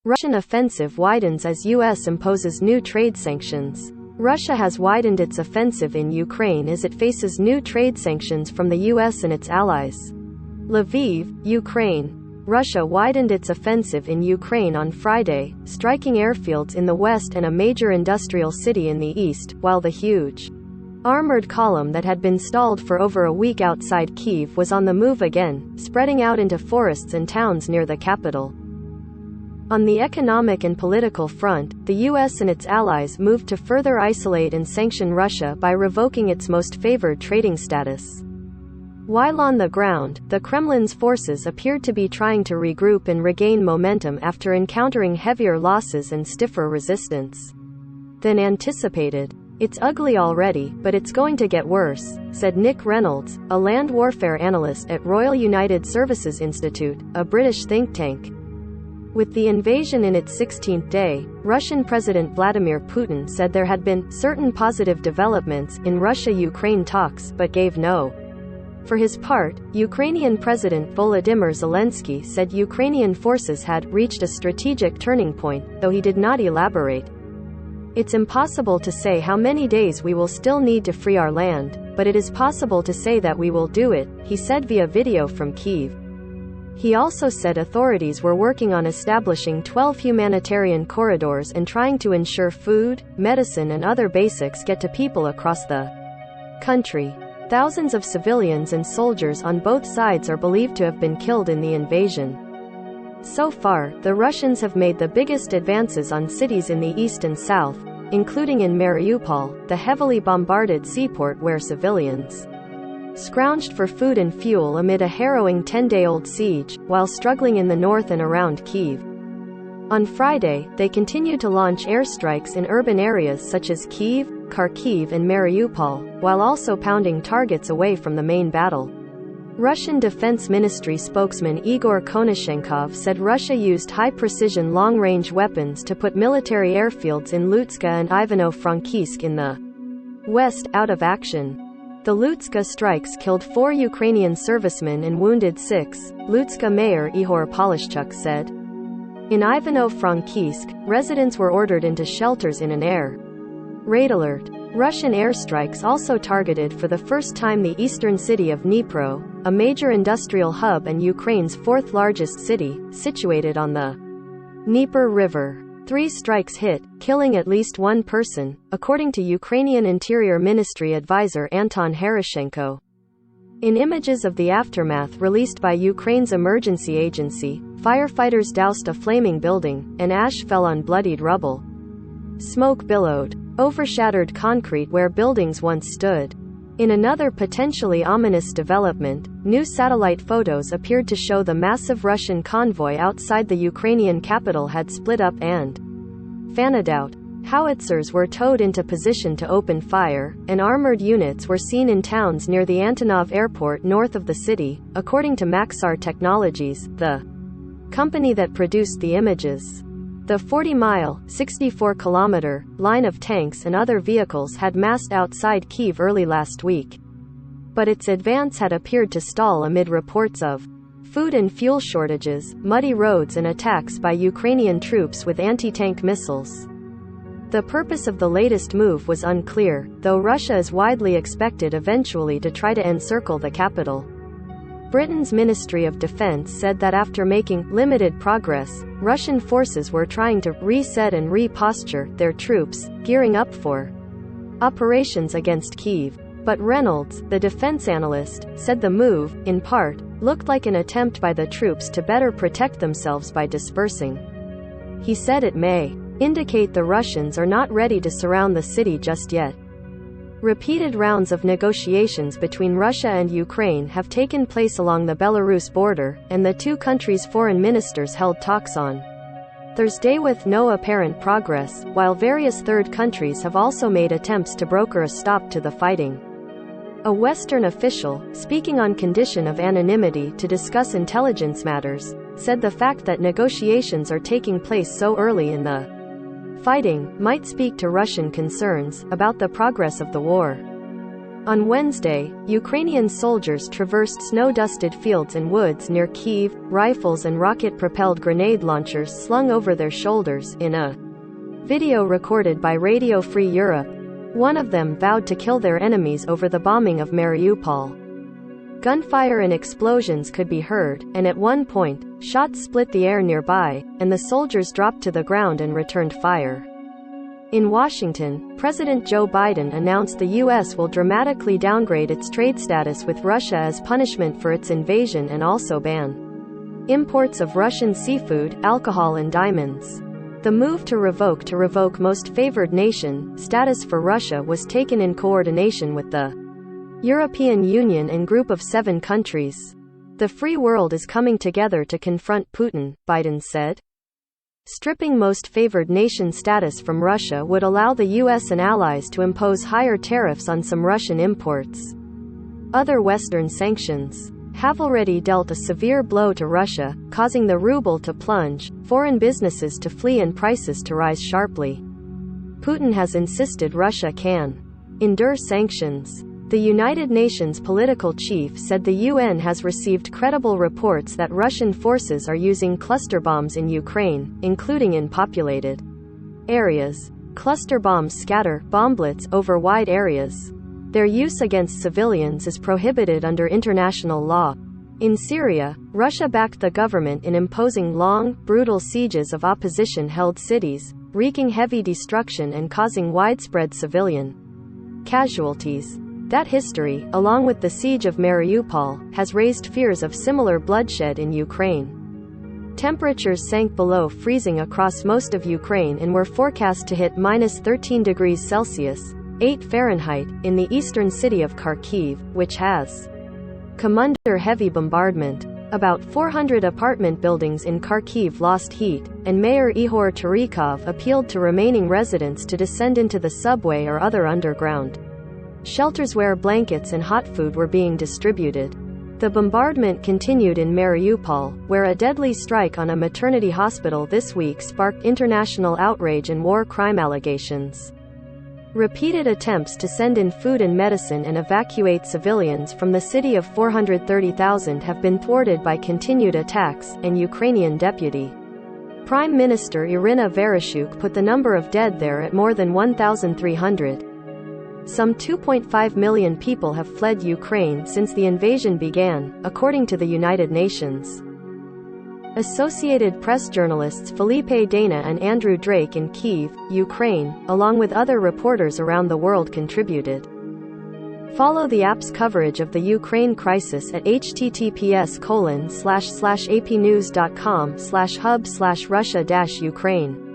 Russian offensive widens as U.S. imposes new trade sanctions. Russia has widened its offensive in Ukraine as it faces new trade sanctions from the U.S. and its allies. Lviv, Ukraine. Russia widened its offensive in Ukraine on Friday, striking airfields in the west and a major industrial city in the east, while the huge armored column that had been stalled for over a week outside Kyiv was on the move again, spreading out into forests and towns near the capital. On the economic and political front, the U.S. and its allies moved to further isolate and sanction Russia by revoking its most favored trading status. While on the ground, the Kremlin's forces appeared to be trying to regroup and regain momentum after encountering heavier losses and stiffer resistance than anticipated. "It's ugly already, but it's going to get worse," said Nick Reynolds, a land warfare analyst at Royal United Services Institute, a British think tank. With the invasion in its 16th day, Russian President Vladimir Putin said there had been certain positive developments in Russia-Ukraine talks but gave no. For his part, Ukrainian President Volodymyr Zelensky said Ukrainian forces had reached a strategic turning point, though he did not elaborate. "It's impossible to say how many days we will still need to free our land, but it is possible to say that we will do it," he said via video from Kyiv. He also said authorities were working on establishing 12 humanitarian corridors and trying to ensure food, medicine and other basics get to people across the country. Thousands of civilians and soldiers on both sides are believed to have been killed in the invasion. So far, the Russians have made the biggest advances on cities in the east and south, including in Mariupol, the heavily bombarded seaport where civilians scrounged for food and fuel amid a harrowing 10-day-old siege, while struggling in the north and around Kyiv. On Friday, they continued to launch airstrikes in urban areas such as Kyiv, Kharkiv and Mariupol, while also pounding targets away from the main battle. Russian Defense Ministry spokesman Igor Konashenkov said Russia used high-precision long-range weapons to put military airfields in Lutska and Ivano-Frankivsk in the west out of action. The Lutska strikes killed 4 Ukrainian servicemen and wounded 6, Lutska Mayor Ihor Polishchuk said. In Ivano-Frankivsk, residents were ordered into shelters in an air raid alert. Russian airstrikes also targeted for the first time the eastern city of Dnipro, a major industrial hub and Ukraine's 4th largest city, situated on the Dnieper River. 3 strikes hit, killing at least 1 person, according to Ukrainian Interior Ministry advisor Anton Heroshenko. In images of the aftermath released by Ukraine's emergency agency, firefighters doused a flaming building, and ash fell on bloodied rubble. Smoke billowed over shattered concrete where buildings once stood. In another potentially ominous development, new satellite photos appeared to show the massive Russian convoy outside the Ukrainian capital had split up and fanned out. Howitzers were towed into position to open fire, and armored units were seen in towns near the Antonov airport north of the city, according to Maxar Technologies, the company that produced the images. The 40-mile, 64-kilometer line of tanks and other vehicles had massed outside Kyiv early last week. But its advance had appeared to stall amid reports of food and fuel shortages, muddy roads and attacks by Ukrainian troops with anti-tank missiles. The purpose of the latest move was unclear, though Russia is widely expected eventually to try to encircle the capital. Britain's Ministry of Defense said that after making limited progress, Russian forces were trying to reset and re-posture their troops, gearing up for operations against Kyiv. But Reynolds, the defense analyst, said the move, in part, looked like an attempt by the troops to better protect themselves by dispersing. He said it may indicate the Russians are not ready to surround the city just yet. Repeated rounds of negotiations between Russia and Ukraine have taken place along the Belarus border, and the two countries' foreign ministers held talks on Thursday with no apparent progress, while various third countries have also made attempts to broker a stop to the fighting. A Western official, speaking on condition of anonymity to discuss intelligence matters, said the fact that negotiations are taking place so early in the fighting might speak to Russian concerns about the progress of the war. On Wednesday, Ukrainian soldiers traversed snow-dusted fields and woods near Kyiv, rifles and rocket-propelled grenade launchers slung over their shoulders, in a video recorded by Radio Free Europe. One of them vowed to kill their enemies over the bombing of Mariupol. Gunfire and explosions could be heard, and at one point, shots split the air nearby, and the soldiers dropped to the ground and returned fire. In Washington, President Joe Biden announced the U.S. will dramatically downgrade its trade status with Russia as punishment for its invasion and also ban imports of Russian seafood, alcohol and diamonds. The move to revoke most favored nation status for Russia was taken in coordination with the European Union and Group of 7 countries. The free world is coming together to confront Putin, Biden said. Stripping most favored nation status from Russia would allow the U.S. and allies to impose higher tariffs on some Russian imports. Other Western sanctions have already dealt a severe blow to Russia, causing the ruble to plunge, foreign businesses to flee and prices to rise sharply. Putin has insisted Russia can endure sanctions. The United Nations political chief said the UN has received credible reports that Russian forces are using cluster bombs in Ukraine, including in populated areas. Cluster bombs scatter bomblets over wide areas. Their use against civilians is prohibited under international law. In Syria, Russia backed the government in imposing long, brutal sieges of opposition-held cities, wreaking heavy destruction and causing widespread civilian casualties. That history, along with the siege of Mariupol, has raised fears of similar bloodshed in Ukraine. Temperatures sank below freezing across most of Ukraine and were forecast to hit -13 degrees Celsius, 8 Fahrenheit, in the eastern city of Kharkiv, which has come under heavy bombardment. About 400 apartment buildings in Kharkiv lost heat, and Mayor Ihor Terikov appealed to remaining residents to descend into the subway or other underground shelters where blankets and hot food were being distributed. The bombardment continued in Mariupol, where a deadly strike on a maternity hospital this week sparked international outrage and war crime allegations. Repeated attempts to send in food and medicine and evacuate civilians from the city of 430,000 have been thwarted by continued attacks, and Ukrainian Deputy Prime Minister Irina Vereshchuk put the number of dead there at more than 1,300. Some 2.5 million people have fled Ukraine since the invasion began, according to the United Nations. Associated Press journalists Felipe Dana and Andrew Drake in Kyiv, Ukraine, along with other reporters around the world contributed. Follow the app's coverage of the Ukraine crisis at https://apnews.com/hub/Russia-Ukraine.